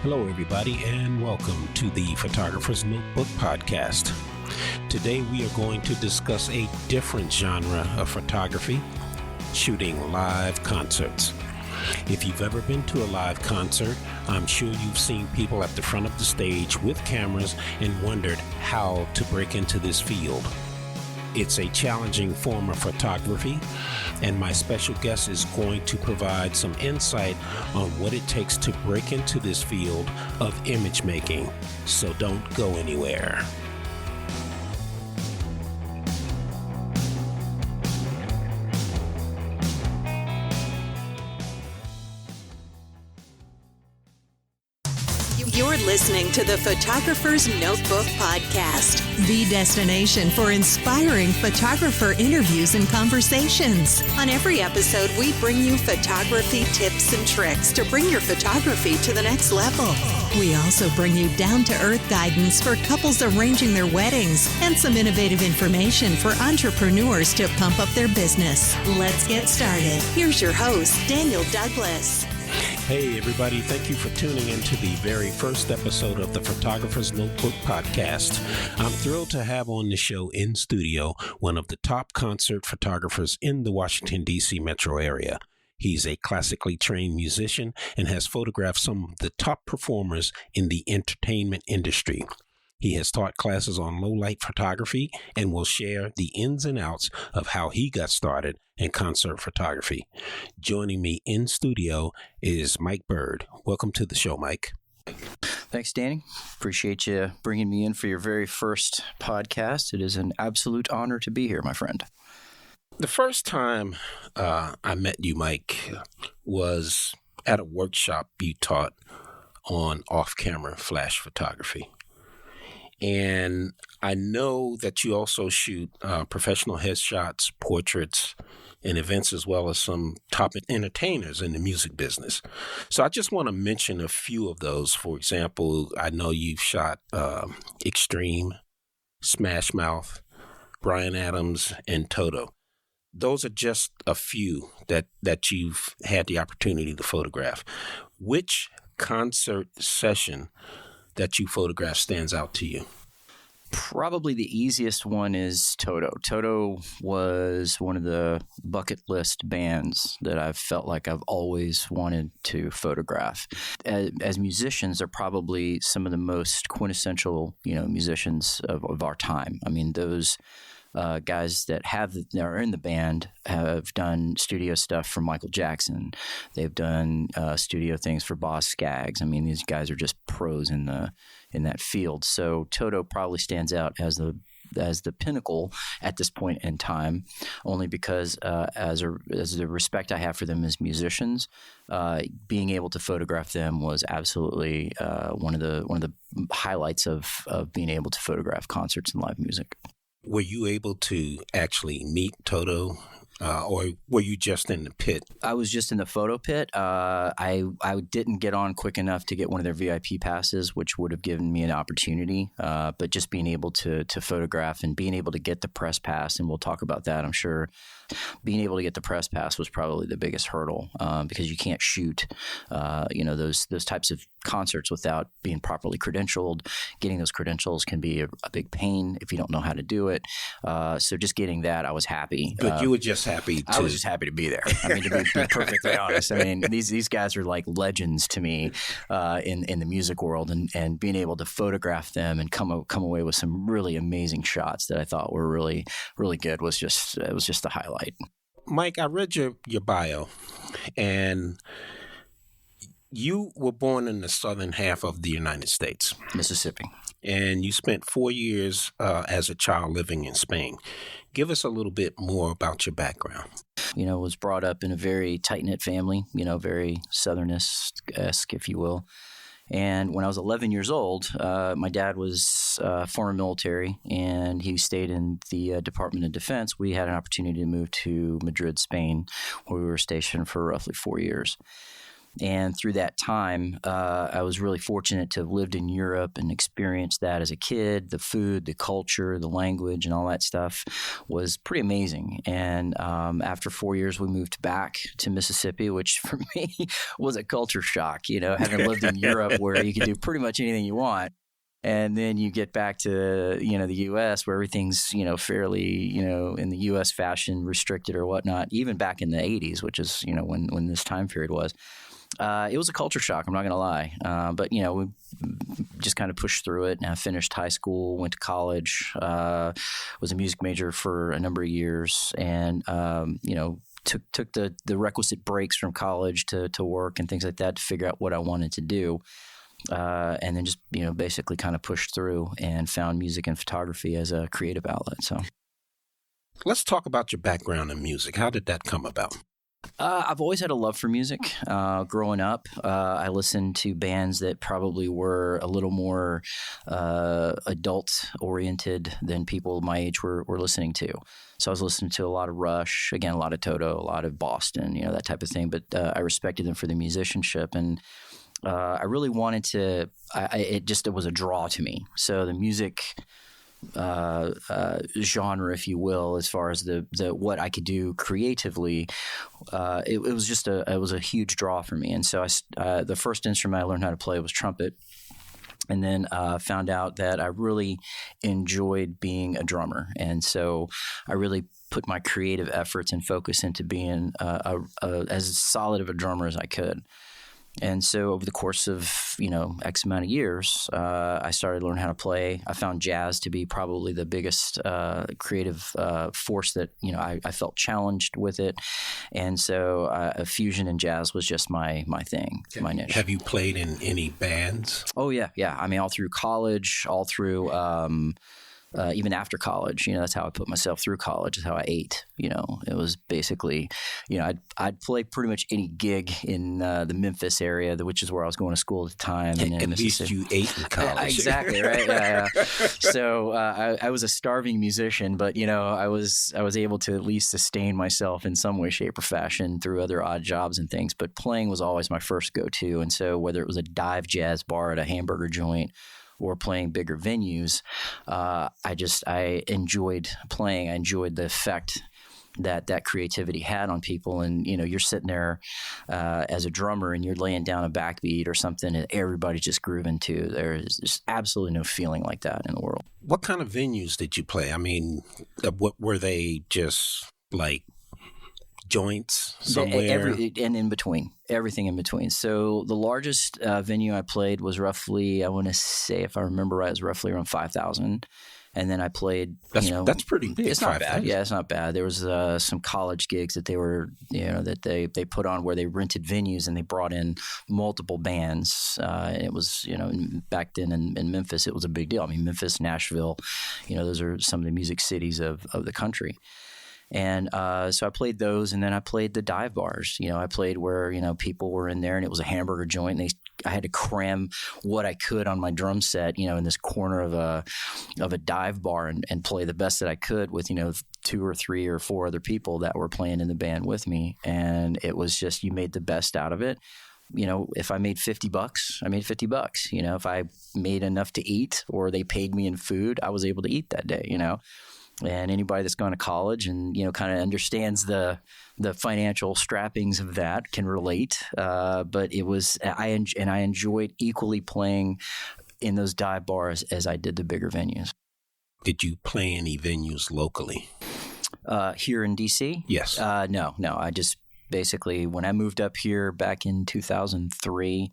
Hello, everybody, and welcome to the Photographer's Notebook podcast. Today, we are going to discuss a different genre of photography, shooting live concerts. If you've ever been to a live concert, I'm sure you've seen people at the front of the stage with cameras and wondered how to break into this field. It's a challenging form of photography, and my special guest is going to provide some insight on what it takes to break into this field of image making. So don't go anywhere. You're listening to the Photographer's Notebook podcast, the destination for inspiring photographer interviews and conversations. On every episode, we bring you photography tips and tricks to bring your photography to the next level. We also bring you down-to-earth guidance for couples arranging their weddings and some innovative information for entrepreneurs to pump up their business. Let's get started. Here's your host, Daniel Douglas. Hey, everybody. Thank you for tuning in to the very first episode of the Photographer's Notebook podcast. I'm thrilled to have on the show in studio one of the top concert photographers in the Washington, D.C. metro area. He's a classically trained musician and has photographed some of the top performers in the entertainment industry. He has taught classes on low-light photography and will share the ins and outs of how he got started in concert photography. Joining me in studio is Mike Byrd. Welcome to the show, Mike. Thanks, Danny. Appreciate you bringing me in for your very first podcast. It is an absolute honor to be here, my friend. The first time I met you, Mike, was at a workshop you taught on off-camera flash photography. And I know that you also shoot professional headshots, portraits, and events, as well as some top entertainers in the music business. So I just want to mention a few of those. For example, I know you've shot Extreme, Smash Mouth, Bryan Adams, and Toto. Those are just a few that you've had the opportunity to photograph. Which concert session that you photographed stands out to you? Probably the easiest one is Toto. Toto was one of the bucket list bands that I've felt like I've always wanted to photograph. As musicians, they're probably some of the most quintessential, musicians of our time. I mean, those guys that are in the band have done studio stuff for Michael Jackson. They've done studio things for Boz Scaggs. I mean, these guys are just pros in that field. So Toto probably stands out as the pinnacle at this point in time, only because as the respect I have for them as musicians, being able to photograph them was absolutely one of the highlights of being able to photograph concerts and live music. Were you able to actually meet Toto, or were you just in the pit? I was just in the photo pit. I didn't get on quick enough to get one of their VIP passes, which would have given me an opportunity. But just being able to photograph and being able to get the press pass, and we'll talk about that, I'm sure. Being able to get the press pass was probably the biggest hurdle because you can't shoot, those types of concerts without being properly credentialed. Getting those credentials can be a big pain if you don't know how to do it. So just getting that, I was happy. But you were just happy I was just happy to be there. I mean, to be perfectly honest. I mean, these guys are like legends to me in the music world, and being able to photograph them and come away with some really amazing shots that I thought were really, really good was just the highlight. Mike, I read your bio, and you were born in the southern half of the United States. Mississippi. And you spent 4 years as a child living in Spain. Give us a little bit more about your background. Was brought up in a very tight-knit family, very Southernist-esque, if you will. And when I was 11 years old, my dad was former military, and he stayed in the Department of Defense. We had an opportunity to move to Madrid, Spain, where we were stationed for roughly 4 years. And through that time, I was really fortunate to have lived in Europe and experienced that as a kid. The food, the culture, the language, and all that stuff was pretty amazing. And after 4 years, we moved back to Mississippi, which for me was a culture shock, having lived in Europe where you can do pretty much anything you want. And then you get back to, the U.S. where everything's, fairly, in the U.S. fashion restricted or whatnot, even back in the 80s, which is, when this time period was. It was a culture shock, I'm not going to lie. But, we just kind of pushed through it. And I finished high school, went to college, was a music major for a number of years, and, took the requisite breaks from college to work and things like that to figure out what I wanted to do. And then just, basically kind of pushed through and found music and photography as a creative outlet. So let's talk about your background in music. How did that come about? I've always had a love for music. Growing up, I listened to bands that probably were a little more adult-oriented than people my age were listening to. So I was listening to a lot of Rush, again, a lot of Toto, a lot of Boston, that type of thing. But I respected them for the musicianship, and I really wanted to. It was a draw to me. So the music genre, if you will, as far as the what I could do creatively, it was a huge draw for me. And so the first instrument I learned how to play was trumpet, and then found out that I really enjoyed being a drummer, and so I really put my creative efforts and focus into being as solid of a drummer as I could. And so over the course of, X amount of years, I started to learn how to play. I found jazz to be probably the biggest creative force that, I felt challenged with it. And so fusion and jazz was just my thing, my niche. Have you played in any bands? Oh, yeah. Yeah. I mean, all through college, all through even after college, that's how I put myself through college, is how I ate. It was basically, I'd play pretty much any gig in the Memphis area, which is where I was going to school at the time. And at least you ate in college. Exactly, right? Yeah. So I was a starving musician, but, I was able to at least sustain myself in some way, shape, or fashion through other odd jobs and things. But playing was always my first go-to. And so whether it was a dive jazz bar at a hamburger joint or playing bigger venues, I enjoyed playing. I enjoyed the effect that creativity had on people. And, you're sitting there as a drummer and you're laying down a backbeat or something and everybody's just grooving to. There's just absolutely no feeling like that in the world. What kind of venues did you play? I mean, what were they, just like joints somewhere? And in between, everything in between. So the largest venue I played was roughly, I want to say, if I remember right, it was roughly around 5,000. And then I played, that's pretty big. It's not bad. Yeah, it's not bad. There was some college gigs that they were, that they put on where they rented venues and they brought in multiple bands. And it was, back then in Memphis, it was a big deal. I mean, Memphis, Nashville, those are some of the music cities of the country. And so I played those, and then I played the dive bars. I played where, people were in there, and it was a hamburger joint, and I had to cram what I could on my drum set, in this corner of a dive bar and play the best that I could with, 2 or 3 or 4 other people that were playing in the band with me. And it was just, you made the best out of it. If I made $50, I made $50. If I made enough to eat or they paid me in food, I was able to eat that day, And anybody that's gone to college and, kind of understands the financial strappings of that can relate. But it was, I enjoyed equally playing in those dive bars as I did the bigger venues. Did you play any venues locally? Here in DC? Yes. No. I just basically, when I moved up here back in 2003,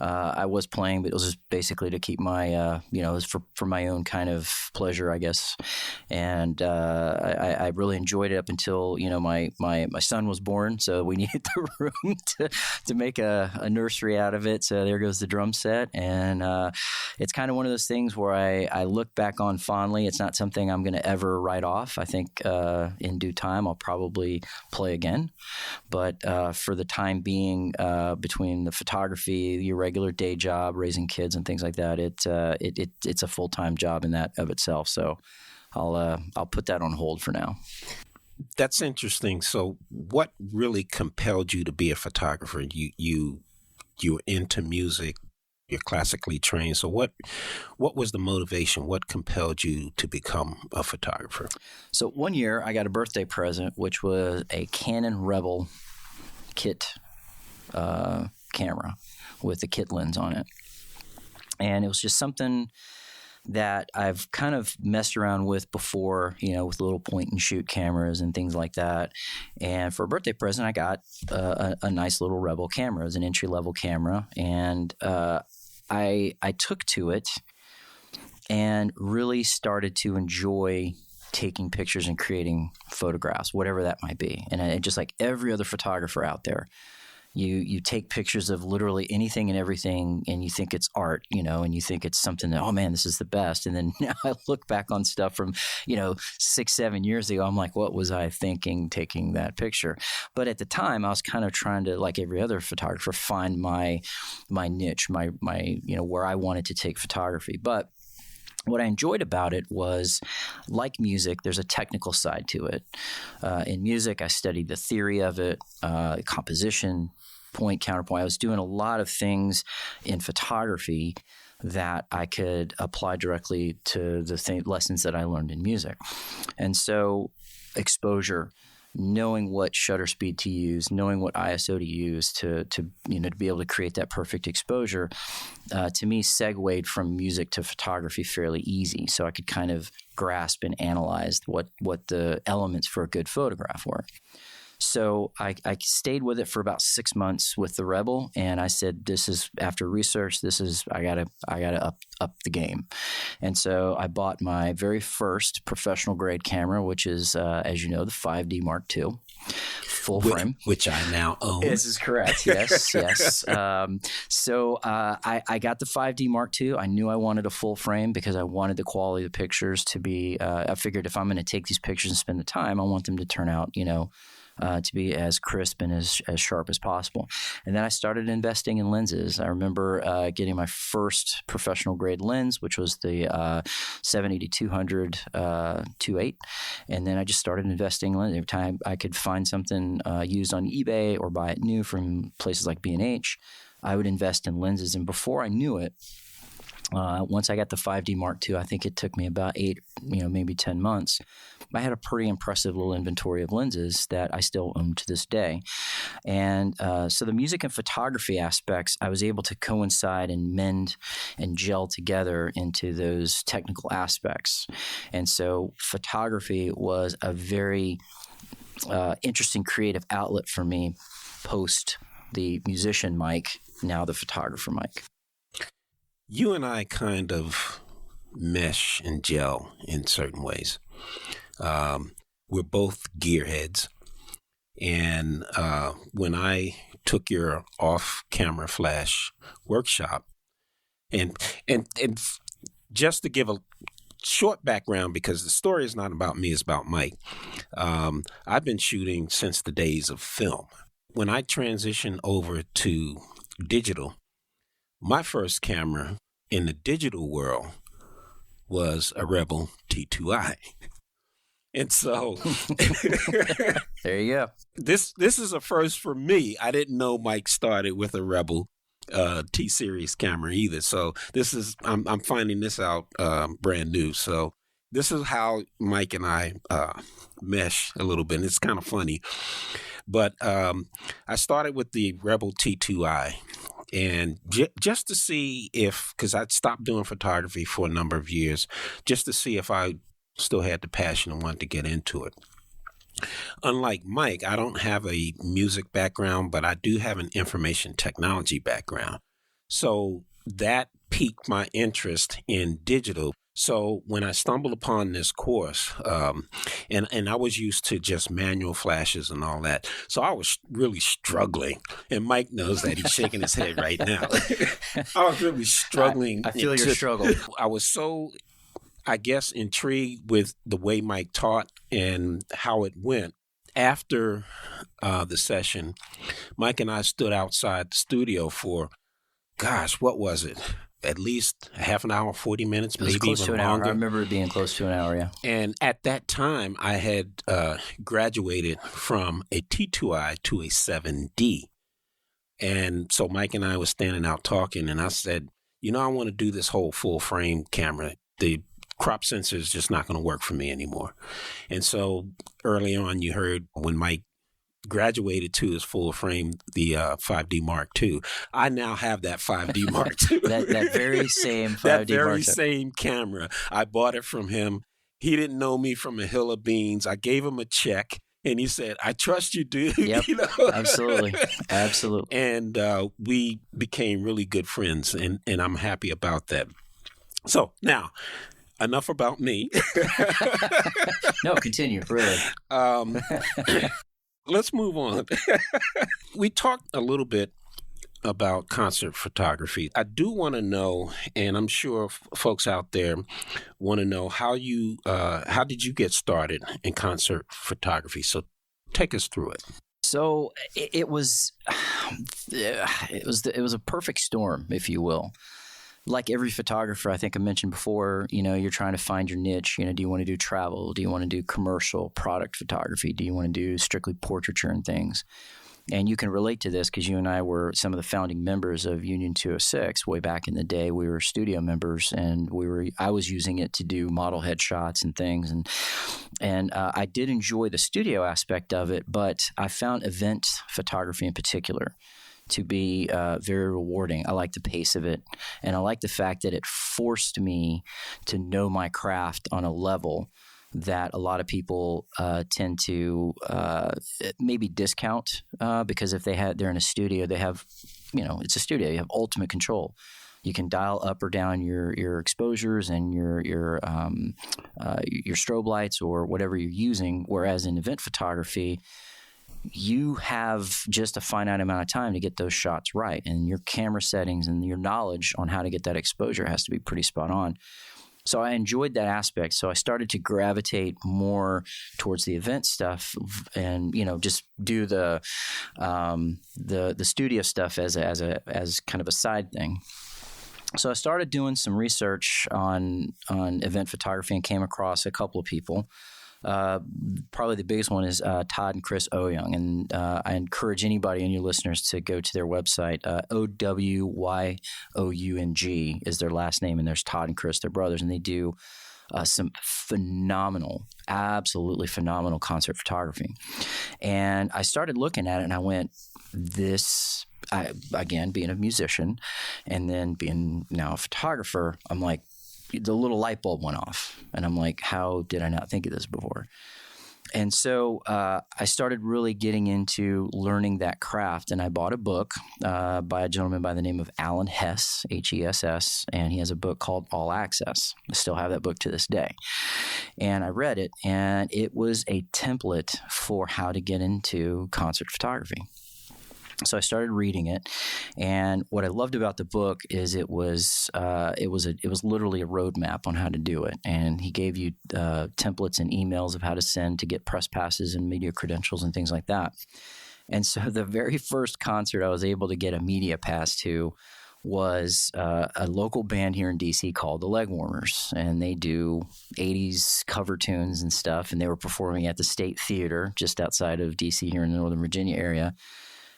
I was playing, but it was just basically to keep my, it was for my own kind of pleasure, I guess. And I really enjoyed it up until, my son was born. So we needed the room to make a nursery out of it. So there goes the drum set. And it's kind of one of those things where I look back on fondly. It's not something I'm going to ever write off. I think in due time, I'll probably play again. But for the time being, between the photography, your regular day job, raising kids and things like that, it's a full-time job in that of itself. So I'll put that on hold for now. That's interesting. So what really compelled you to be a photographer? You you're into music, you're classically trained. So what was the motivation? What compelled you to become a photographer? So one year I got a birthday present, which was a Canon Rebel kit camera with a kit lens on it. And it was just something that I've kind of messed around with before, with little point and shoot cameras and things like that. And for a birthday present, I got a nice little Rebel camera. It was an entry level camera, and I took to it and really started to enjoy taking pictures and creating photographs, whatever that might be. And just like every other photographer out there, you take pictures of literally anything and everything, and you think it's art, and you think it's something that, oh man, this is the best. And then now I look back on stuff from, 6-7 years ago. I'm like, what was I thinking taking that picture? But at the time, I was kind of trying to, like every other photographer, find my niche, my where I wanted to take photography. But what I enjoyed about it was, like music, there's a technical side to it. In music, I studied the theory of it, composition, point, counterpoint. I was doing a lot of things in photography that I could apply directly to the lessons that I learned in music. And so exposure, knowing what shutter speed to use, knowing what ISO to use to be able to create that perfect exposure, to me segued from music to photography fairly easy. So I could kind of grasp and analyze what the elements for a good photograph were. So I stayed with it for about 6 months with the Rebel, and I said, "This is after research. I gotta up the game." And so I bought my very first professional grade camera, which is, as you know, the 5D Mark II, full frame, which I now own. This is correct. Yes. So I got the 5D Mark II. I knew I wanted a full frame because I wanted the quality of the pictures to be. I figured if I'm going to take these pictures and spend the time, I want them to turn out, to be as crisp and as sharp as possible. And then I started investing in lenses. I remember getting my first professional grade lens, which was the 70-200 2.8. And then I just started investing in lenses. Every time I could find something used on eBay or buy it new from places like B&H, I would invest in lenses. And before I knew it, once I got the 5D Mark II, I think it took me about 8, maybe 10 months. I had a pretty impressive little inventory of lenses that I still own to this day. And so the music and photography aspects, I was able to coincide and mend and gel together into those technical aspects. And so photography was a very interesting creative outlet for me post the musician Mike, now the photographer Mike. You and I kind of mesh and gel in certain ways. We're both gearheads. And when I took your off-camera flash workshop, and just to give a short background, because the story is not about me, it's about Mike. I've been shooting since the days of film. When I transitioned over to digital, my first camera in the digital world was a Rebel T2i. And so there you go. This is a first for me. I didn't know Mike started with a Rebel T-Series camera either. So I'm finding this out brand new. So this is how Mike and I mesh a little bit. And it's kind of funny. But I started with the Rebel T2i. And just to see because I'd stopped doing photography for a number of years, just to see if I still had the passion and wanted to get into it. Unlike Mike, I don't have a music background, but I do have an information technology background. So that piqued my interest in digital. So when I stumbled upon this course, and I was used to just manual flashes and all that, so I was really struggling. And Mike knows that. He's shaking his head right now. I was really struggling. I feel your struggle. I was so, I guess, intrigued with the way Mike taught and how it went. After the session, Mike and I stood outside the studio for, what was it? At least a half an hour, 40 minutes, maybe close even to an longer. hour. I remember it being close to an hour, yeah. And at that time, I had graduated from a T2i to a 7D. And so Mike and I was standing out talking, and I said, I want to do this whole full frame camera. The crop sensor is just not going to work for me anymore. And so early on, you heard when Mike graduated to his full frame, the 5D Mark II. I now have that 5D Mark II. that very same 5D that very Mark II. same camera. I bought it from him. He didn't know me from a hill of beans. I gave him a check, and he said, "I trust you, dude." Yep, absolutely. And we became really good friends, and I'm happy about that. So now, enough about me. No, continue, really. Let's move on. We talked a little bit about concert photography. I do want to know, and I'm sure folks out there want to know, how did you get started in concert photography? So take us through it. So it was a perfect storm, if you will. Like every photographer, I think I mentioned before, you're trying to find your niche. Do you want to do travel? Do you want to do commercial product photography? Do you want to do strictly portraiture and things? And you can relate to this because you and I were some of the founding members of Union 206 way back in the day. We were studio members, and I was using it to do model headshots and things. And I did enjoy the studio aspect of it, but I found event photography in particular to be very rewarding. I like the pace of it, and I like the fact that it forced me to know my craft on a level that a lot of people tend to maybe discount because if they're in a studio, they have, it's a studio. You have ultimate control. You can dial up or down your exposures and your strobe lights or whatever you're using. Whereas in event photography, you have just a finite amount of time to get those shots right, and your camera settings and your knowledge on how to get that exposure has to be pretty spot on. So I enjoyed that aspect. So I started to gravitate more towards the event stuff, and just do the studio stuff as kind of a side thing. So I started doing some research on event photography and came across a couple of people. Probably the biggest one is Todd and Chris Oyoung, and I encourage anybody and your listeners to go to their website. Owyong is their last name, and there's Todd and Chris, their brothers, and they do some absolutely phenomenal concert photography. And I started looking at it, and I went, again, being a musician and then being now a photographer, I'm like, the little light bulb went off, and I'm like, how did I not think of this before? And so I started really getting into learning that craft, and I bought a book by a gentleman by the name of Alan Hess, Hess, and he has a book called All Access. I still have that book to this day. And I read it, and it was a template for how to get into concert photography. So I started reading it, and what I loved about the book is it was literally a roadmap on how to do it, and he gave you templates and emails of how to send to get press passes and media credentials and things like that. And so the very first concert I was able to get a media pass to was a local band here in DC called the Leg Warmers, and they do 80s cover tunes and stuff, and they were performing at the State Theater just outside of DC here in the Northern Virginia area.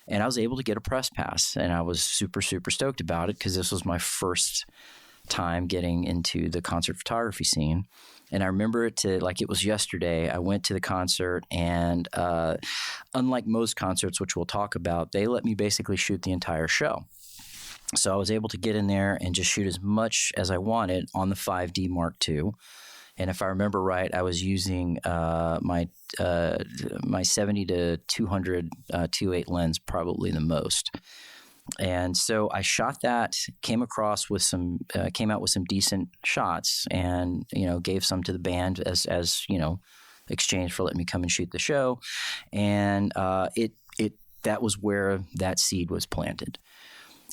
And I was able to get a press pass, and I was super, super stoked about it because this was my first time getting into the concert photography scene. And I remember it like it was yesterday. I went to the concert, and unlike most concerts, which we'll talk about, they let me basically shoot the entire show. So I was able to get in there and just shoot as much as I wanted on the 5D Mark II. And if I remember right, I was using my 70 to 200 2.8 lens, probably the most. And so I shot that, came out with some decent shots, and gave some to the band as exchange for letting me come and shoot the show. And that was where that seed was planted.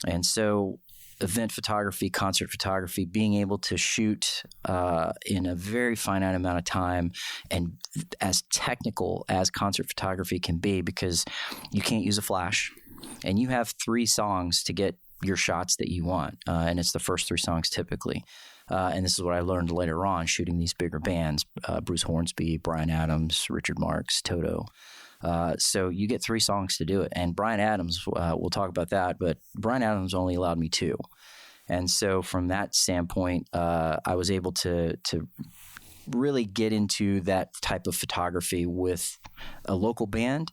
And so event photography, concert photography, being able to shoot in a very finite amount of time and as technical as concert photography can be, because you can't use a flash, and you have 3 songs to get your shots that you want, and it's the first 3 songs typically. And this is what I learned later on shooting these bigger bands, Bruce Hornsby, Bryan Adams, Richard Marx, Toto. So you get 3 songs to do it. And Bryan Adams, we'll talk about that, but Bryan Adams only allowed me 2. And so from that standpoint, I was able to really get into that type of photography with a local band,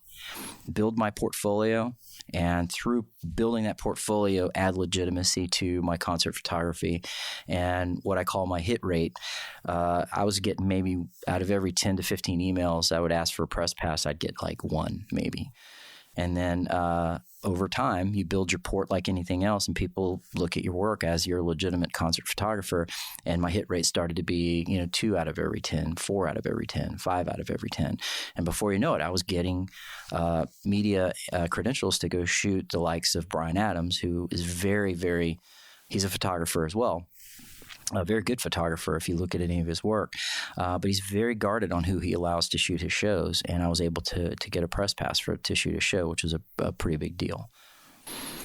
build my portfolio, and through building that portfolio, add legitimacy to my concert photography and what I call my hit rate. I was getting maybe out of every 10 to 15 emails I would ask for a press pass, I'd get like 1 maybe. And then over time, you build your port like anything else, and people look at your work as you're a legitimate concert photographer. And my hit rate started to be, 2 out of every 10, 4 out of every 10, 5 out of every 10. And before you know it, I was getting media credentials to go shoot the likes of Bryan Adams, who is very, very, he's a photographer as well. A very good photographer if you look at any of his work, but he's very guarded on who he allows to shoot his shows, and I was able to get a press pass to shoot a show, which was a pretty big deal.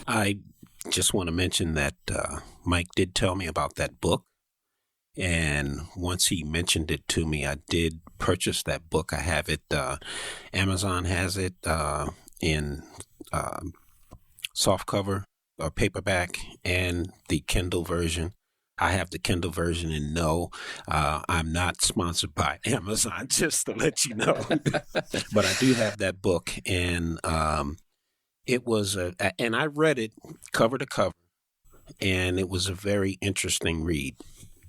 I just want to mention that Mike did tell me about that book, and once he mentioned it to me, I did purchase that book. I have it. Amazon has it in softcover or paperback and the Kindle version. I have the Kindle version, and no, I'm not sponsored by Amazon, just to let you know. But I do have that book, and it was and I read it cover to cover, and it was a very interesting read.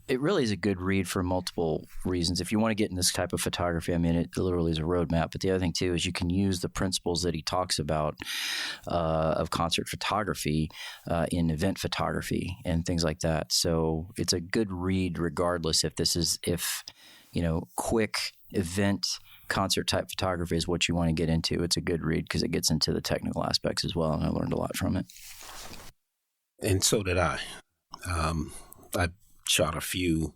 It really is a good read for multiple reasons. If you want to get in this type of photography, I mean, it literally is a roadmap. But the other thing, too, is you can use the principles that he talks about of concert photography in event photography and things like that. So it's a good read regardless if quick event concert type photography is what you want to get into. It's a good read because it gets into the technical aspects as well, and I learned a lot from it. And so did I. I shot a few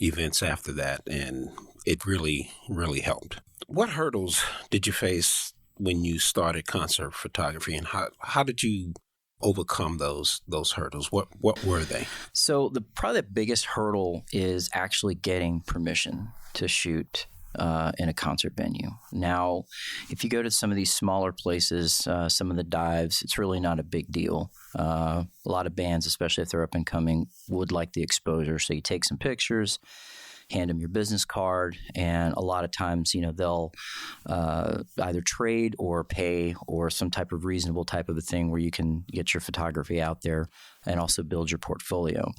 events after that, and it really, really helped. What hurdles did you face when you started concert photography, and how did you overcome those hurdles? What were they? So probably the biggest hurdle is actually getting permission to shoot in a concert venue. Now, if you go to some of these smaller places, some of the dives, it's really not a big deal. A lot of bands, especially if they're up and coming, would like the exposure. So you take some pictures, hand them your business card, and a lot of times, they'll either trade or pay or some type of reasonable type of a thing where you can get your photography out there and also build your portfolio.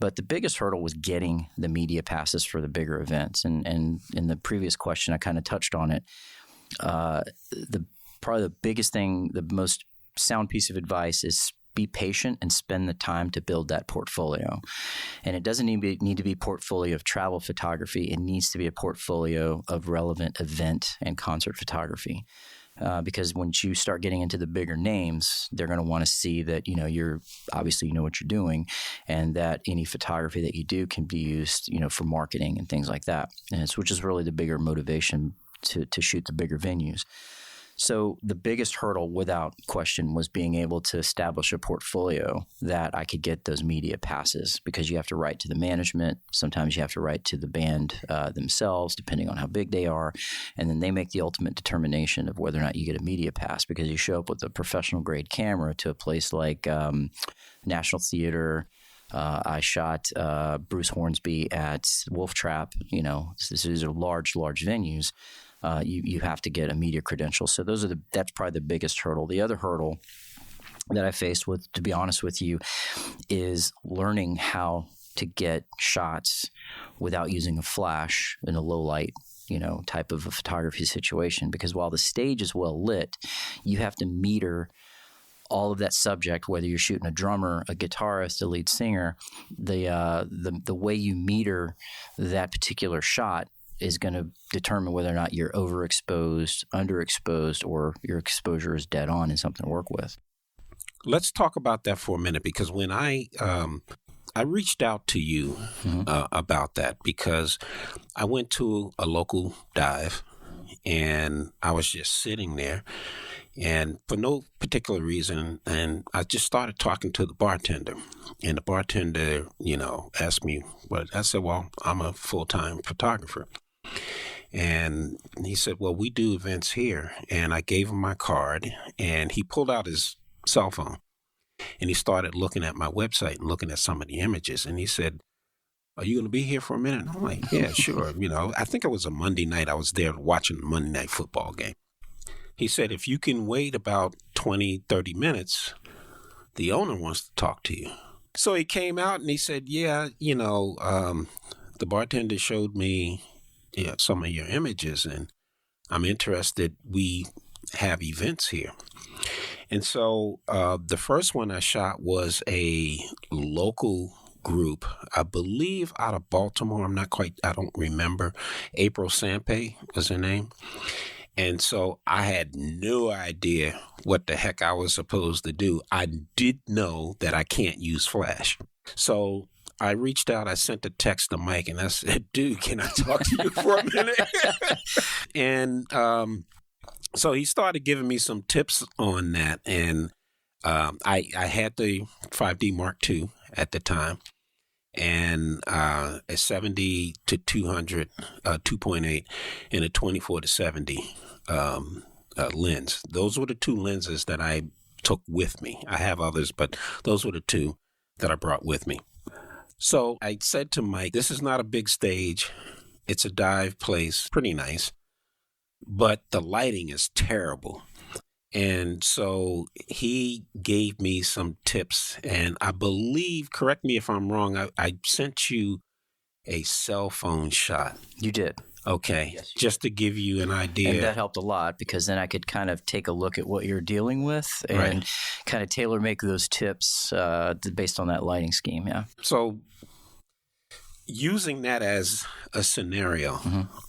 But the biggest hurdle was getting the media passes for the bigger events. And in the previous question, I kind of touched on it. Probably the biggest thing, the most sound piece of advice is be patient and spend the time to build that portfolio. And it doesn't need to be a portfolio of travel photography. It needs to be a portfolio of relevant event and concert photography. Because once you start getting into the bigger names, they're going to want to see that, you're obviously you know what you're doing, and that any photography that you do can be used, for marketing and things like that. And which is really the bigger motivation to shoot the bigger venues. So the biggest hurdle, without question, was being able to establish a portfolio that I could get those media passes, because you have to write to the management. Sometimes you have to write to the band themselves, depending on how big they are. And then they make the ultimate determination of whether or not you get a media pass, because you show up with a professional grade camera to a place like National Theater. I shot Bruce Hornsby at Wolf Trap. These are large venues. You have to get a media credential. So that's probably the biggest hurdle. The other hurdle that I faced with, to be honest with you, is learning how to get shots without using a flash in a low light, type of a photography situation. Because while the stage is well lit, you have to meter all of that subject, whether you're shooting a drummer, a guitarist, a lead singer. The way you meter that particular shot is going to determine whether or not you're overexposed, underexposed, or your exposure is dead on and something to work with. Let's talk about that for a minute, because when I reached out to you about that, because I went to a local dive and I was just sitting there, and for no particular reason, and I just started talking to the bartender, and the bartender, asked me what I said. Well, I'm a full-time photographer. And he said, well, we do events here. And I gave him my card, and he pulled out his cell phone, and he started looking at my website and looking at some of the images. And he said, are you going to be here for a minute? And I'm like, yeah, sure. I think it was a Monday night. I was there watching the Monday night football game. He said, if you can wait about 20, 30 minutes, the owner wants to talk to you. So he came out and he said, yeah, the bartender showed me some of your images, and I'm interested. We have events here. And so the first one I shot was a local group, I believe out of Baltimore. I don't remember. April Sampe was her name. And so I had no idea what the heck I was supposed to do. I did know that I can't use flash. So I reached out, I sent a text to Mike, and I said, dude, can I talk to you for a minute? And so he started giving me some tips on that. And I had the 5D Mark II at the time, and a 70 to 200, 2.8, and a 24 to 70 lens. Those were the two lenses that I took with me. I have others, but those were the two that I brought with me. So I said to Mike, this is not a big stage. It's a dive place, pretty nice, but the lighting is terrible. And so he gave me some tips, and I believe, correct me if I'm wrong, I sent you a cell phone shot. You did. Okay, yes, just to give you an idea. And that helped a lot, because then I could kind of take a look at what you're dealing with and kind of tailor make those tips based on that lighting scheme, yeah. So using that as a scenario,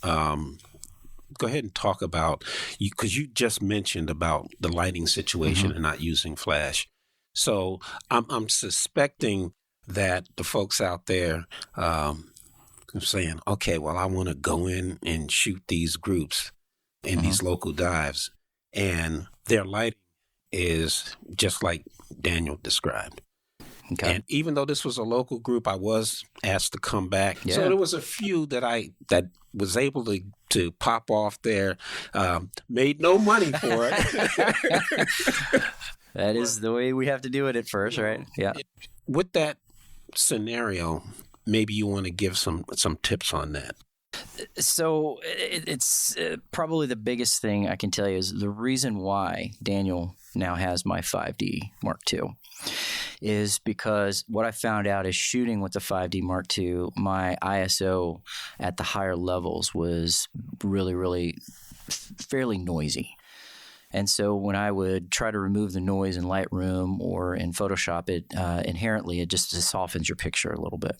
go ahead and talk about, because you just mentioned about the lighting situation and not using flash. So I'm suspecting that the folks out there saying, okay, well, I want to go in and shoot these groups in these local dives, and their lighting is just like Daniel described. Okay. And even though this was a local group, I was asked to come back. Yeah. So there was a few that was able to pop off there, made no money for it. That is the way we have to do it at first, right? Yeah. With that scenario, maybe you want to give some tips on that. So it's probably the biggest thing I can tell you is the reason why Daniel now has my 5D Mark II is because what I found out is shooting with the 5D Mark II, my ISO at the higher levels was really, really fairly noisy. And so when I would try to remove the noise in Lightroom or in Photoshop, it inherently it just softens your picture a little bit.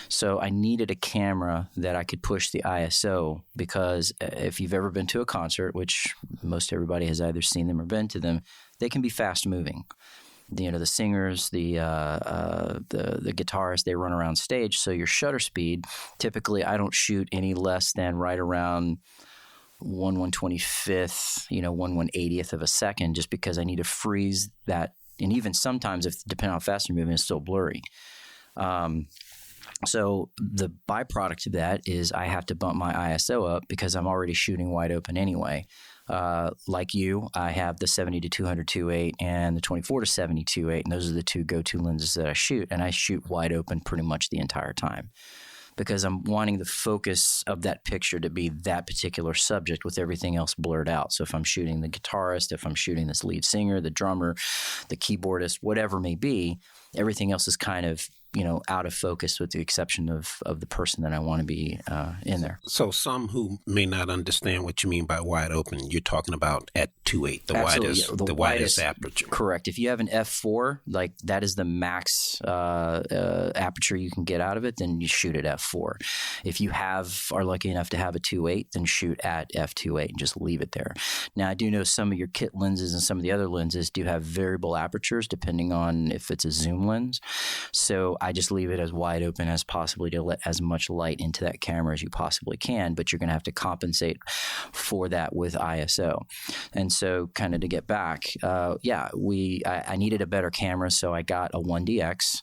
So I needed a camera that I could push the ISO, because if you've ever been to a concert, which most everybody has either seen them or been to them, they can be fast moving. The singers, the guitarists, they run around stage. So your shutter speed, typically I don't shoot any less than right around 1/125th, 1/180th of a second, just because I need to freeze that. And even sometimes, depending on how fast you're moving, it's still blurry. So the byproduct of that is I have to bump my ISO up because I'm already shooting wide open anyway. Like you, I have the 70 to 200 2.8 and the 24 to 70 2.8, and those are the two go-to lenses that I shoot, and I shoot wide open pretty much the entire time, because I'm wanting the focus of that picture to be that particular subject with everything else blurred out. So if I'm shooting the guitarist, if I'm shooting this lead singer, the drummer, the keyboardist, whatever it may be, everything else is kind of, out of focus with the exception of the person that I want to be in there. So some who may not understand what you mean by wide open, you're talking about at 2.8, the widest aperture. Correct. If you have an f4, like that is the max aperture you can get out of it, then you shoot at f4. If you are lucky enough to have a 2.8, then shoot at f2.8 and just leave it there. Now, I do know some of your kit lenses and some of the other lenses do have variable apertures depending on if it's a zoom lens. So I just leave it as wide open as possibly to let as much light into that camera as you possibly can, but you're going to have to compensate for that with ISO. And so kind of to get back, I needed a better camera, so I got a 1DX,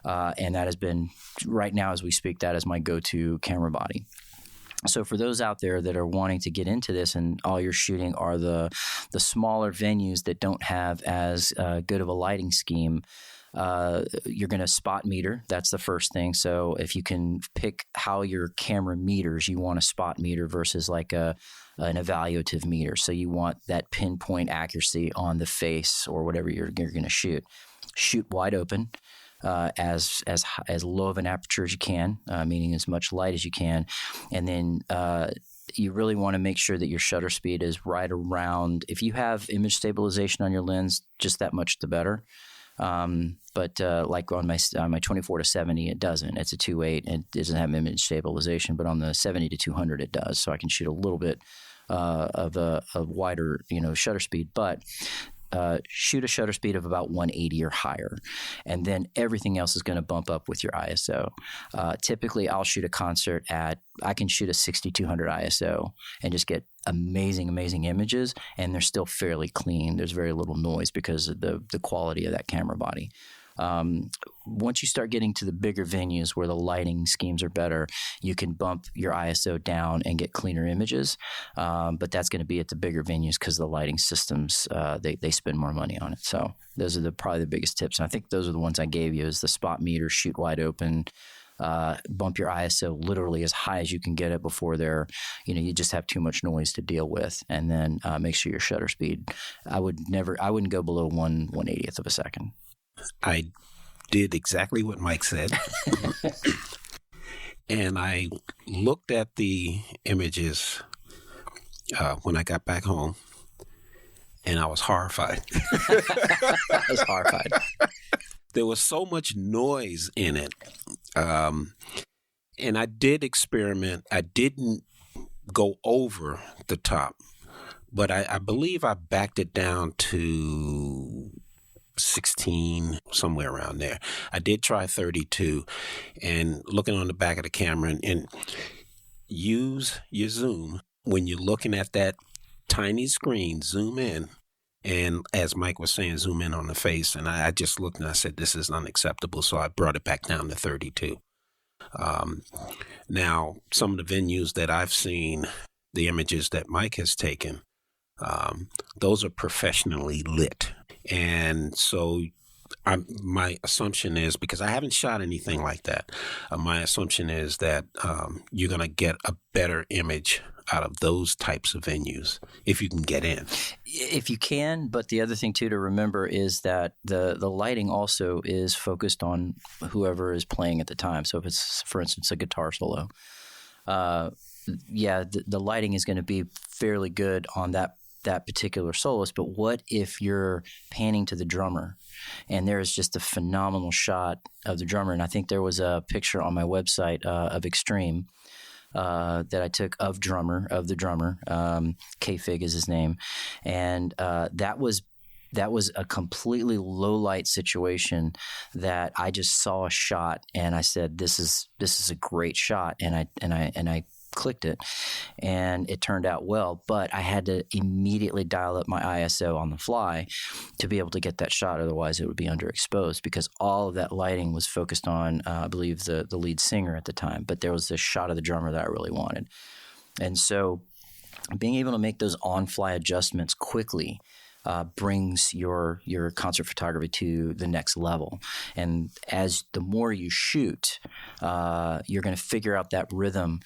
and that has been, right now as we speak, that is my go-to camera body. So for those out there that are wanting to get into this and all you're shooting are the smaller venues that don't have as good of a lighting scheme, you're going to spot meter. That's the first thing. So if you can pick how your camera meters, you want a spot meter versus like an evaluative meter. So you want that pinpoint accuracy on the face or whatever you're going to shoot. Shoot wide open. As low of an aperture as you can, meaning as much light as you can, and then you really want to make sure that your shutter speed is right around. If you have image stabilization on your lens, just that much the better. But like on my 24 to 70, it doesn't. It's a 2.8 and it doesn't have image stabilization. But on the 70 to 200, it does. So I can shoot a little bit of a wider shutter speed, but shoot a shutter speed of about 180 or higher, and then everything else is going to bump up with your ISO. Typically, I'll shoot a concert I can shoot a 6200 ISO and just get amazing images, and they're still fairly clean. There's very little noise because of the quality of that camera body. Once you start getting to the bigger venues where the lighting schemes are better, you can bump your ISO down and get cleaner images. But that's going to be at the bigger venues because the lighting systems, they spend more money on it. So those are probably the biggest tips. And I think those are the ones I gave you: is the spot meter, shoot wide open, bump your ISO literally as high as you can get it before you just have too much noise to deal with, and then make sure your shutter speed. I wouldn't go below 1/180th of a second. I did exactly what Mike said. And I looked at the images when I got back home, and I was horrified. I was horrified. There was so much noise in it. And I did experiment. I didn't go over the top, but I believe I backed it down to 16, somewhere around there. I did try 32, and looking on the back of the camera and use your zoom. When you're looking at that tiny screen, zoom in. And as Mike was saying, zoom in on the face. And I just looked and I said, this is unacceptable. So I brought it back down to 32. Now, some of the venues that I've seen, the images that Mike has taken, those are professionally lit. And so my assumption is, because I haven't shot anything like that, my assumption is that you're going to get a better image out of those types of venues if you can get in. If you can, but the other thing too to remember is that the lighting also is focused on whoever is playing at the time. So if it's, for instance, a guitar solo, the lighting is going to be fairly good on that particular soloist. But what if you're panning to the drummer and there is just a phenomenal shot of the drummer? And I think there was a picture on my website of Extreme that I took of the drummer. K-Fig is his name. And that was a completely low light situation that I just saw a shot and I said, this is a great shot. And I clicked it and it turned out well, but I had to immediately dial up my ISO on the fly to be able to get that shot. Otherwise it would be underexposed because all of that lighting was focused on, I believe the lead singer at the time, but there was this shot of the drummer that I really wanted. And so being able to make those on-fly adjustments quickly brings your concert photography to the next level. And as the more you shoot, you're going to figure out that rhythm.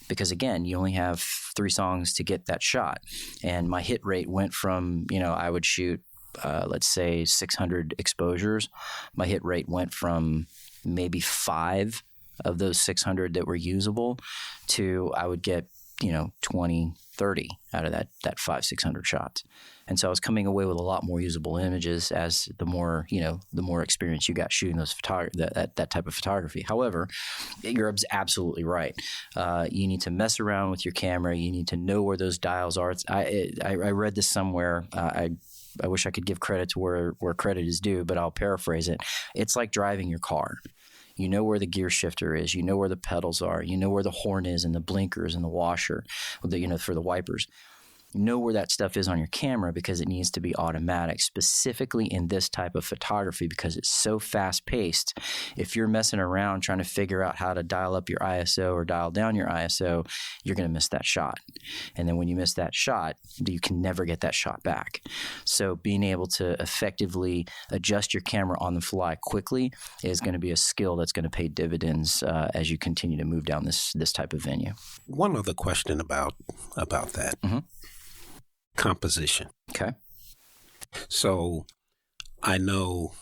Because again, you only have 3 songs to get that shot. And my hit rate went from, I would shoot, let's say 600 exposures. My hit rate went from maybe 5 of those 600 that were usable to I would get, 20, 30 out of that 500-600 shots. And so I was coming away with a lot more usable images as the more experience you got shooting those that type of photography. However, you're absolutely right. You need to mess around with your camera. You need to know where those dials are. I read this somewhere. I wish I could give credit to where credit is due, but I'll paraphrase it. It's like driving your car. You know where the gear shifter is. You know where the pedals are. You know where the horn is and the blinkers and the washer, for the wipers. know where that stuff is on your camera because it needs to be automatic, specifically in this type of photography because it's so fast paced. If you're messing around trying to figure out how to dial up your ISO or dial down your ISO, you're going to miss that shot. And then when you miss that shot, you can never get that shot back. So being able to effectively adjust your camera on the fly quickly is going to be a skill that's going to pay dividends as you continue to move down this type of venue. One other question about that. Mm-hmm. Composition. Okay. So I know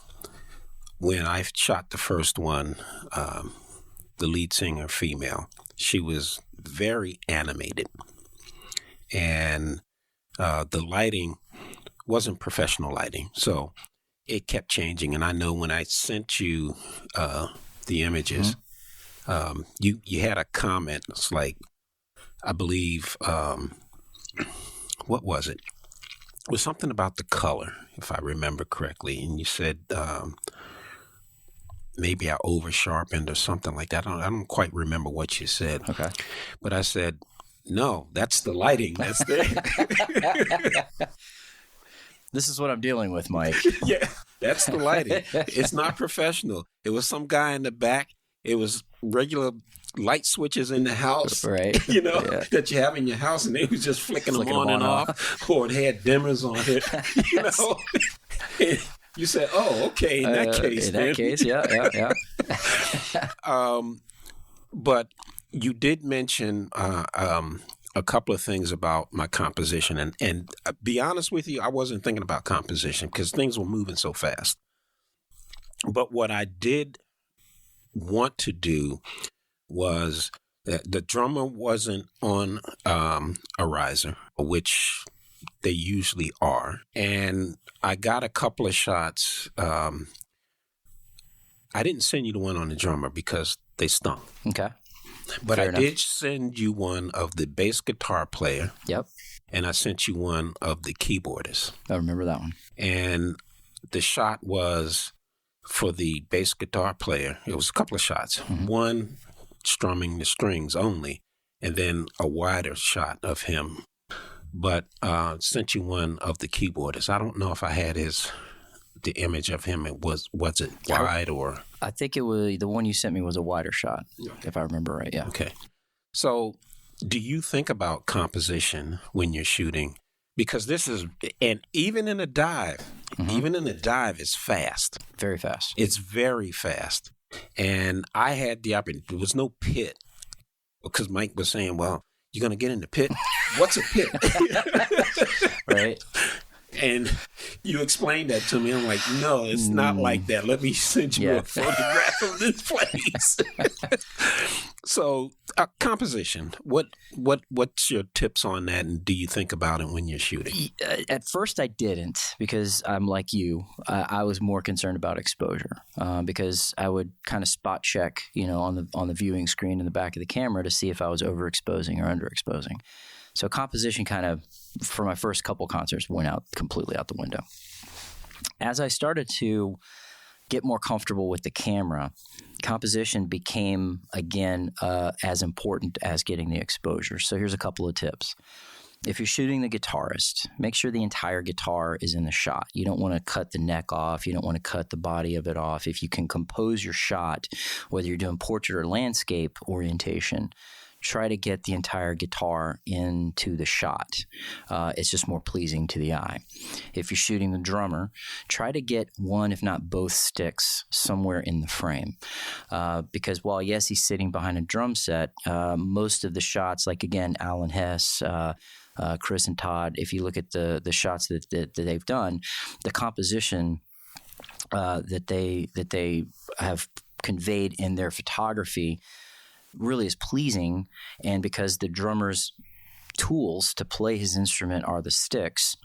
when I shot the first one, the lead singer, female, she was very animated. And the lighting wasn't professional lighting. So it kept changing. And I know when I sent you the images, you had a comment. It's like, I believe, what was it? It was something about the color, if I remember correctly. And you said maybe I over-sharpened or something like that. I don't quite remember what you said. Okay. But I said, no, that's the lighting. That's there. This is what I'm dealing with, Mike. Yeah, that's the lighting. It's not professional. It was some guy in the back. It was regular light switches in the house, right? That you have in your house, and they was just flicking them on and off, or it had dimmers on it, And you said, "Oh, okay." In that case, yeah. But you did mention a couple of things about my composition, and be honest with you, I wasn't thinking about composition because things were moving so fast. But what I did want to do was that the drummer wasn't on a riser, which they usually are. And I got a couple of shots. I didn't send you the one on the drummer because they stunk. Okay. But Fair I enough. did send you one of the bass guitar player. Yep. And I sent you one of the keyboardist. I remember that one. And the shot was for the bass guitar player. It was a couple of shots. Mm-hmm. One strumming the strings only, and then a wider shot of him. But sent you one of the keyboardist. I don't know if I had the image of him. Was it wide or? I think it was the one you sent me was a wider shot, if I remember right. Yeah. Okay. So, do you think about composition when you're shooting? Because this is, and even in a dive, it's fast. Very fast. It's very fast. And I had the opportunity. There was no pit because Mike was saying, "Well, you're going to get in the pit. What's a pit?" Right. And you explained that to me. I'm like, no, it's not like that. Let me send you a photograph of this place. So, composition. What's your tips on that, and do you think about it when you're shooting? At first, I didn't because I'm like you. I was more concerned about exposure because I would kind of spot check, on the viewing screen in the back of the camera to see if I was overexposing or underexposing. So composition kind of, for my first couple concerts, went out completely out the window. As I started to get more comfortable with the camera, composition became, again, as important as getting the exposure. So here's a couple of tips. If you're shooting the guitarist, make sure the entire guitar is in the shot. You don't want to cut the neck off. You don't want to cut the body of it off. If you can compose your shot, whether you're doing portrait or landscape orientation, try to get the entire guitar into the shot. It's just more pleasing to the eye. If you're shooting the drummer, try to get one, if not both sticks somewhere in the frame. Because while, yes, he's sitting behind a drum set, most of the shots, like, again, Alan Hess, Chris and Todd, if you look at the shots that they've done, the composition that they have conveyed in their photography really is pleasing, and because the drummer's tools to play his instrument are the sticks,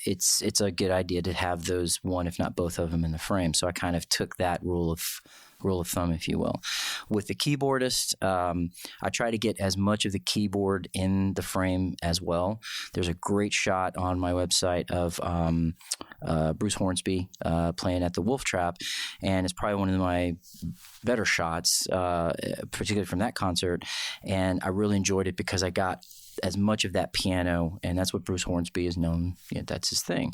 it's a good idea to have those one, if not both of them, in the frame. So I kind of took that rule of thumb, if you will. With the keyboardist, I try to get as much of the keyboard in the frame as well. There's a great shot on my website of Bruce Hornsby playing at the Wolf Trap, and it's probably one of my better shots, particularly from that concert. And I really enjoyed it because I got as much of that piano, and that's what Bruce Hornsby is known. That's his thing.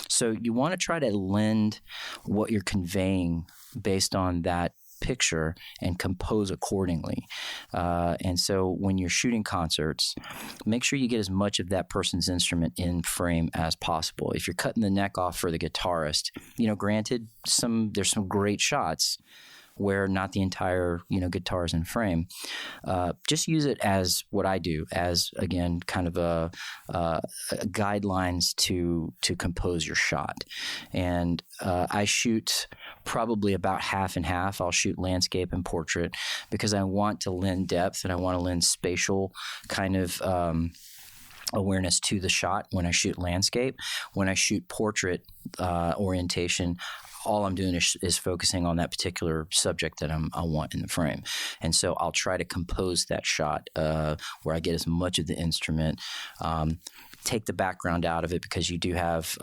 So you want to try to lend what you're conveying based on that picture and compose accordingly. And so when you're shooting concerts, make sure you get as much of that person's instrument in frame as possible. If you're cutting the neck off for the guitarist, granted, there's some great shots where not the entire, guitar is in frame. Just use it as what I do, as, again, kind of a guidelines to compose your shot. And I shoot probably about half and half. I'll shoot landscape and portrait because I want to lend depth and I want to lend spatial kind of awareness to the shot when I shoot landscape. When I shoot portrait orientation, all I'm doing is focusing on that particular subject that I want in the frame. And so I'll try to compose that shot where I get as much of the instrument, take the background out of it because you do have,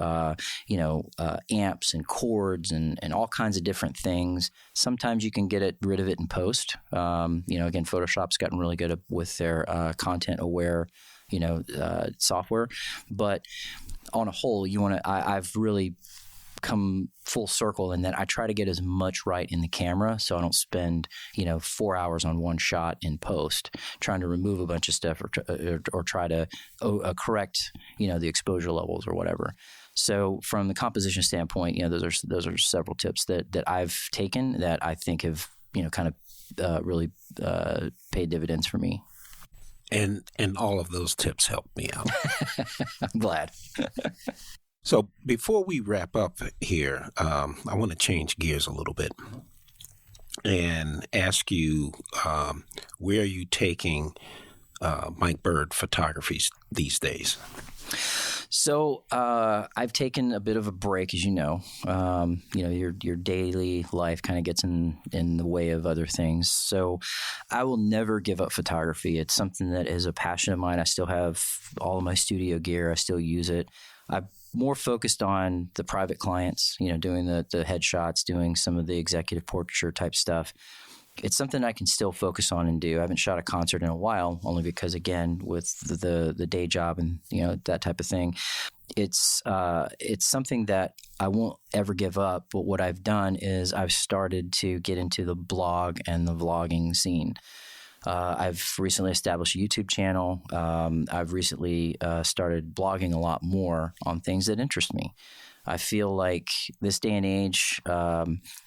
amps and chords and all kinds of different things. Sometimes you can get rid of it in post. Again, Photoshop's gotten really good with their content-aware, software. But on a whole, I've really come full circle in that I try to get as much right in the camera so I don't spend 4 hours on one shot in post trying to remove a bunch of stuff or try to correct the exposure levels or whatever. So from the composition standpoint, those are several tips that I've taken that I think have kind of really paid dividends for me. And all of those tips helped me out. I'm glad. So before we wrap up here, I want to change gears a little bit and ask you, where are you taking Mike Byrd photography these days? So I've taken a bit of a break, as you know. Your daily life kind of gets in the way of other things. So I will never give up photography. It's something that is a passion of mine. I still have all of my studio gear. I still use it. I've more focused on the private clients, doing the headshots, doing some of the executive portraiture type stuff. It's something I can still focus on and do. I haven't shot a concert in a while, only because, again, with the day job and that type of thing, it's something that I won't ever give up. But what I've done is I've started to get into the blog and the vlogging scene. I've recently established a YouTube channel. I've recently started blogging a lot more on things that interest me. I feel like this day and age,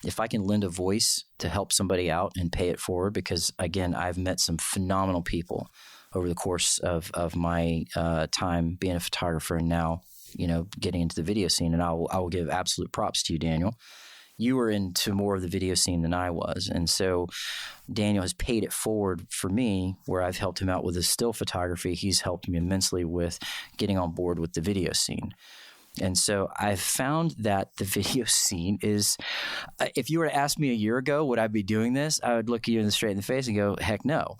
if I can lend a voice to help somebody out and pay it forward, because, again, I've met some phenomenal people over the course of my time being a photographer and now, getting into the video scene. And I will give absolute props to you, Daniel. You were into more of the video scene than I was. And so Daniel has paid it forward for me where I've helped him out with his still photography. He's helped me immensely with getting on board with the video scene. And so I've found that the video scene is, if you were to ask me a year ago, would I be doing this? I would look you straight in the face and go, heck no.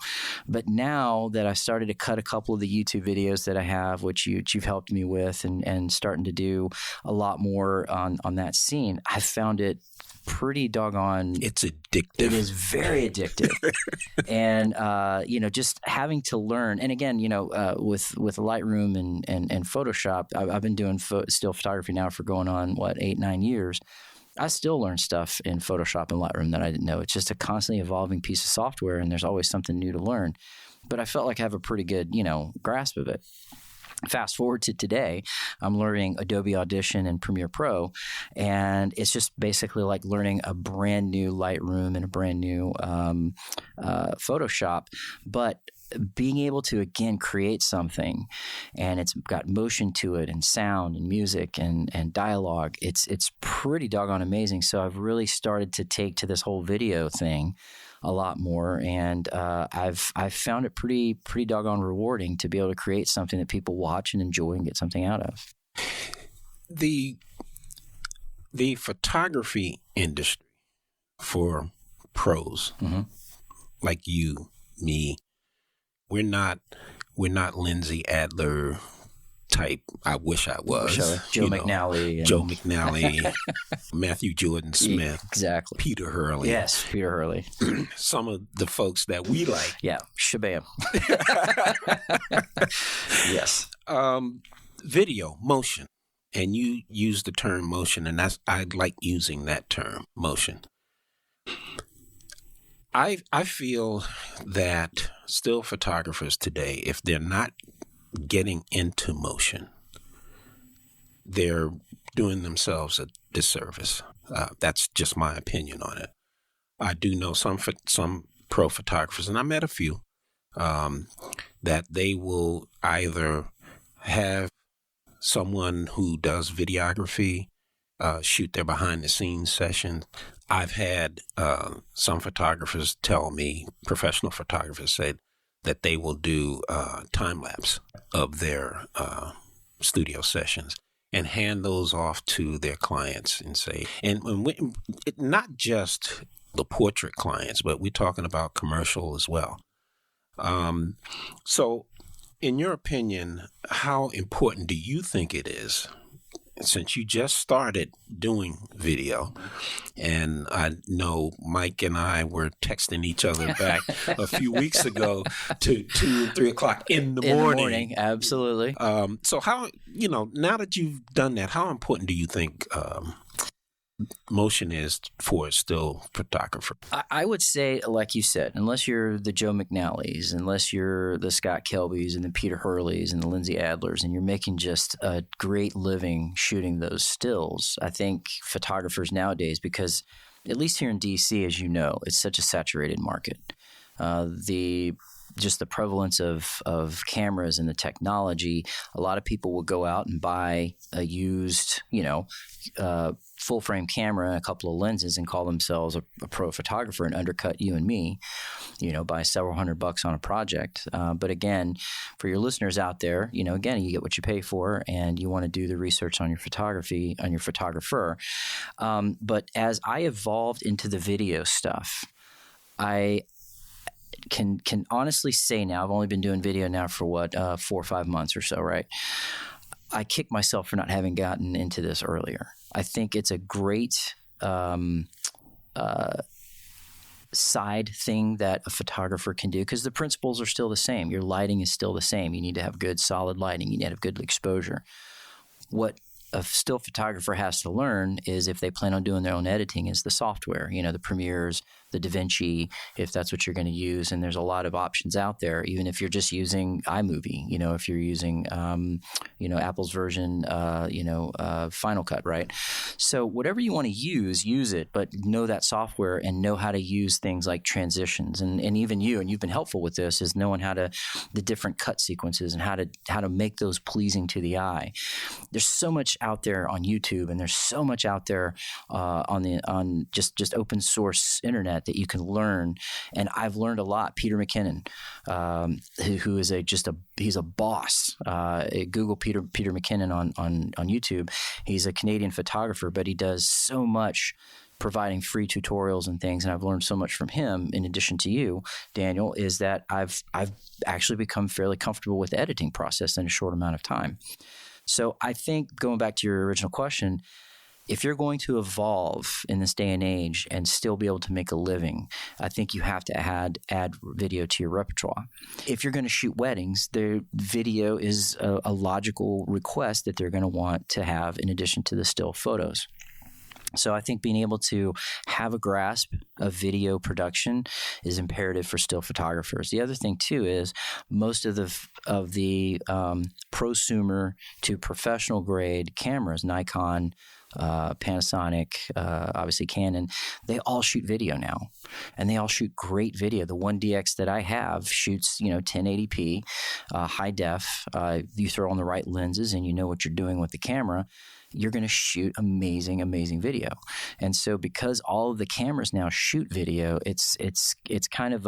But now that I've started to cut a couple of the YouTube videos that I have, which you've helped me with and starting to do a lot more on that scene, I've found it pretty doggone. It's addictive. It is very addictive. And, just having to learn. And again, with Lightroom and Photoshop, I've been doing still photography now for going on, 8-9 years. I still learn stuff in Photoshop and Lightroom that I didn't know. It's just a constantly evolving piece of software, and there's always something new to learn. But I felt like I have a pretty good, grasp of it. Fast forward to today, I'm learning Adobe Audition and Premiere Pro, and it's just basically like learning a brand new Lightroom and a brand new Photoshop, but being able to, again, create something, and it's got motion to it and sound and music and dialogue. It's pretty doggone amazing. So I've really started to take to this whole video thing a lot more, and I've found it pretty doggone rewarding to be able to create something that people watch and enjoy and get something out of. The photography industry for pros like you, me, we're not Lindsay Adler type. I wish I was. Joe McNally. Joe McNally, Matthew Jordan Smith. Exactly. Peter Hurley. Yes, Peter Hurley. Some of the folks that we like. Yeah, shabam. Yes. Video, motion. And you use the term motion, and I like using that term, motion. I feel that still photographers today, if they're not getting into motion, they're doing themselves a disservice. That's just my opinion on it. I do know some pro photographers, and I met a few, that they will either have someone who does videography shoot their behind the scenes session. I've had some photographers tell me, professional photographers said that they will do time lapse of their studio sessions and hand those off to their clients and say, and not just the portrait clients, but we're talking about commercial as well. So in your opinion, how important do you think it is, since you just started doing video, and I know Mike and I were texting each other back a few weeks ago to 2, 3 o'clock in the morning. Absolutely. So how, now that you've done that, how important do you think motion is for a still photographer? I would say, like you said, unless you're the Joe McNallys, unless you're the Scott Kelbys and the Peter Hurleys and the Lindsay Adlers, and you're making just a great living shooting those stills, I think photographers nowadays, because at least here in DC, as you know, it's such a saturated market. The prevalence of cameras and the technology, a lot of people will go out and buy a used, full frame camera and a couple of lenses and call themselves a pro photographer and undercut you and me, by several $100 on a project. But again, for your listeners out there, again, you get what you pay for, and you want to do the research on your photography, on your photographer. But as I evolved into the video stuff, I can honestly say now, I've only been doing video now for 4 or 5 months or so, right? I kick myself for not having gotten into this earlier. I think it's a great side thing that a photographer can do, because the principles are still the same. Your lighting is still the same. You need to have good, solid lighting. You need to have good exposure. What a still photographer has to learn is, if they plan on doing their own editing, is the software, the Premieres, the DaVinci, if that's what you're going to use. And there's a lot of options out there, even if you're just using iMovie, if you're using, Apple's version, Final Cut, right? So whatever you want to use it, but know that software and know how to use things like transitions. And even you've been helpful with this, is knowing the different cut sequences and how to make those pleasing to the eye. There's so much out there on YouTube, and there's so much out there on just open source internet that you can learn. And I've learned a lot. Peter McKinnon, who is he's a boss. Google Peter McKinnon on YouTube. He's a Canadian photographer, but he does so much providing free tutorials and things. And I've learned so much from him, in addition to you, Daniel, is that I've actually become fairly comfortable with the editing process in a short amount of time. So I think, going back to your original question, if you're going to evolve in this day and age and still be able to make a living, I think you have to add video to your repertoire. If you're going to shoot weddings, the video is a logical request that they're going to want to have in addition to the still photos. So I think being able to have a grasp of video production is imperative for still photographers. The other thing too is, most of the prosumer to professional grade cameras, Nikon, Panasonic, obviously Canon, they all shoot video now, and they all shoot great video. The 1DX that I have shoots 1080p, high def. You throw on the right lenses and you know what you're doing with the camera, you're going to shoot amazing, amazing video. And so, because all of the cameras now shoot video, it's kind of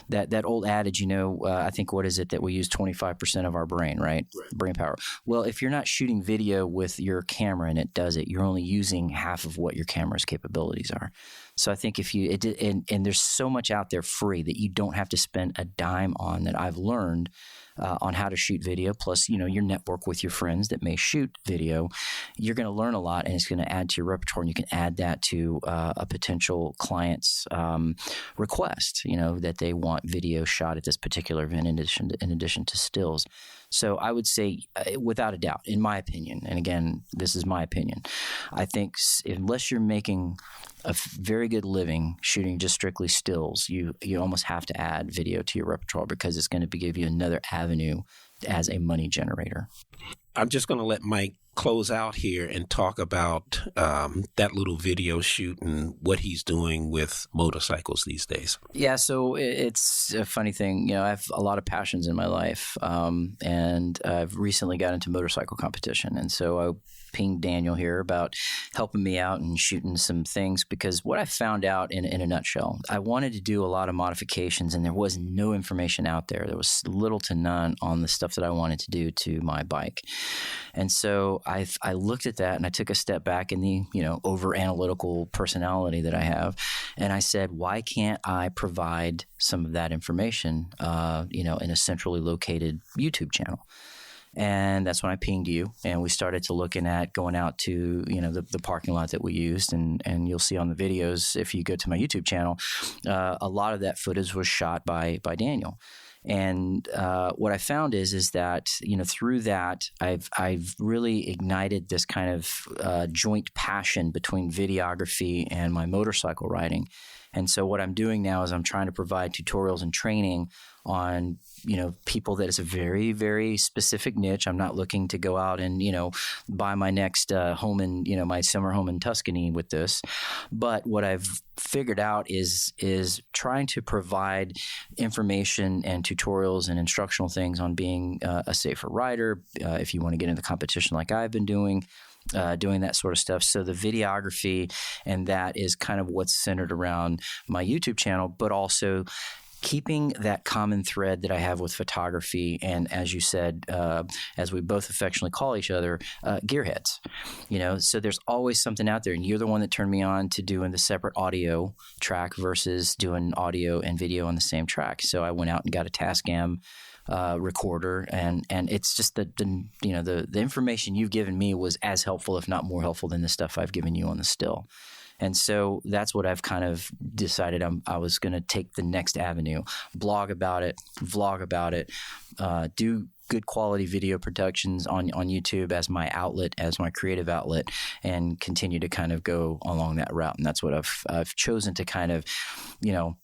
that old adage, I think, what is it, that we use 25% of our brain, right? Brain power. Well, if you're not shooting video with your camera and it does it, you're only using half of what your camera's capabilities are. So I think and there's so much out there free that you don't have to spend a dime on, that I've learned on how to shoot video. Plus, your network with your friends that may shoot video, you're going to learn a lot, and it's going to add to your repertoire. And you can add that to a potential client's request, that they want video shot at this particular event in addition to stills. So I would say, without a doubt, in my opinion, and again, this is my opinion, I think unless you're making a very good living shooting just strictly stills, you almost have to add video to your repertoire, because it's going to give you another avenue as a money generator. I'm just going to let Mike close out here and talk about that little video shoot and what he's doing with motorcycles these days. Yeah, so it's a funny thing. I have a lot of passions in my life, and I've recently got into motorcycle competition. And so I pinged Daniel here about helping me out and shooting some things, because what I found out in a nutshell, I wanted to do a lot of modifications, and there was no information out there. There was little to none on the stuff that I wanted to do to my bike. And so I looked at that, and I took a step back in the over analytical personality that I have, and I said, why can't I provide some of that information in a centrally located YouTube channel? And that's when I pinged you, and we started to looking at going out to the parking lot that we used, and you'll see on the videos, if you go to my YouTube channel, a lot of that footage was shot by Daniel. And what I found is that through that I've really ignited this kind of joint passion between videography and my motorcycle riding. And so what I'm doing now is I'm trying to provide tutorials and training on people that is a very, very specific niche. I'm not looking to go out and buy my next home in my summer home in Tuscany with this. But what I've figured out is trying to provide information and tutorials and instructional things on being a safer rider, if you want to get into competition like I've been doing that sort of stuff. So the videography, and that is kind of what's centered around my YouTube channel, but also keeping that common thread that I have with photography, and as you said, as we both affectionately call each other, gearheads. So there's always something out there, and you're the one that turned me on to doing the separate audio track versus doing audio and video on the same track. So I went out and got a Tascam recorder, and it's just the information you've given me was as helpful, if not more helpful, than the stuff I've given you on the still. And so that's what I've kind of decided I was going to take the next avenue, blog about it, vlog about it, do good quality video productions on YouTube as my outlet, as my creative outlet, and continue to kind of go along that route. And that's what I've chosen to kind of,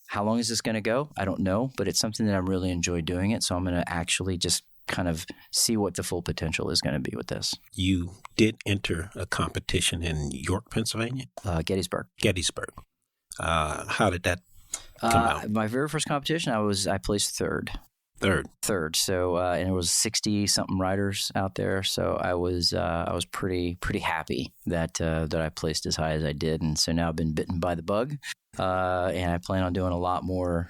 how long is this going to go? I don't know, but it's something that I really enjoy doing it. So I'm going to actually just kind of see what the full potential is going to be with this. You did enter a competition in York, Pennsylvania? Gettysburg. How did that come out? My very first competition, I placed third. So, and it was 60 something riders out there. So I was pretty happy that I placed as high as I did. And so now I've been bitten by the bug. And I plan on doing a lot more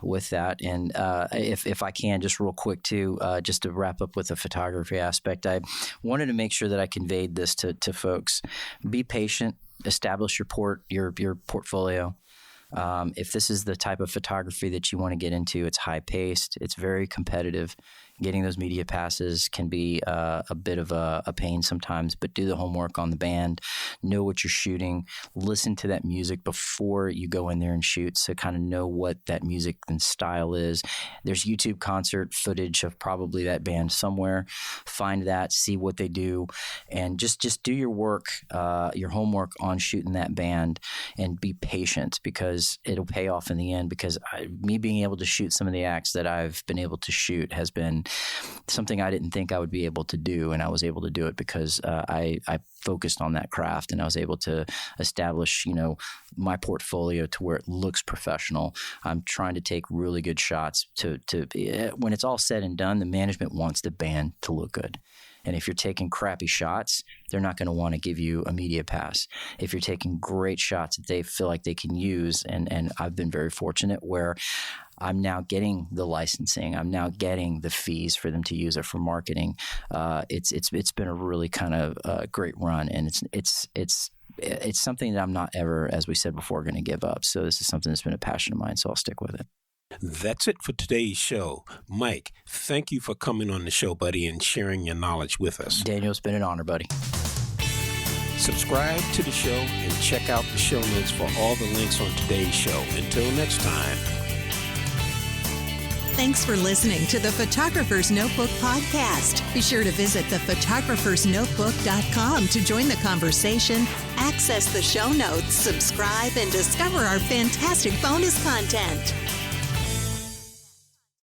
with that. And if I can, just real quick too, just to wrap up with the photography aspect, I wanted to make sure that I conveyed this to folks. Be patient. Establish your portfolio. If this is the type of photography that you want to get into, it's high paced. It's very competitive. Getting those media passes can be a bit of a pain sometimes, but do the homework on the band, know what you're shooting, listen to that music before you go in there and shoot, so kind of know what that music and style is. There's YouTube concert footage of probably that band somewhere. Find that, see what they do, and just do your work, your homework on shooting that band, and be patient, because it'll pay off in the end. Because me being able to shoot some of the acts that I've been able to shoot has been something I didn't think I would be able to do, and I was able to do it because I focused on that craft, and I was able to establish, my portfolio to where it looks professional. I'm trying to take really good shots to when it's all said and done, the management wants the band to look good. And if you're taking crappy shots, they're not going to want to give you a media pass. If you're taking great shots that they feel like they can use, and I've been very fortunate where I'm now getting the licensing, I'm now getting the fees for them to use it for marketing. It's been a really kind of great run, and it's it's something that I'm not ever, as we said before, going to give up. So this is something that's been a passion of mine, so I'll stick with it. That's it for today's show. Mike, thank you for coming on the show, buddy, and sharing your knowledge with us. Daniel, it's been an honor, buddy. Subscribe to the show and check out the show notes for all the links on today's show. Until next time. Thanks for listening to the Photographer's Notebook podcast. Be sure to visit thephotographersnotebook.com to join the conversation, access the show notes, subscribe, and discover our fantastic bonus content.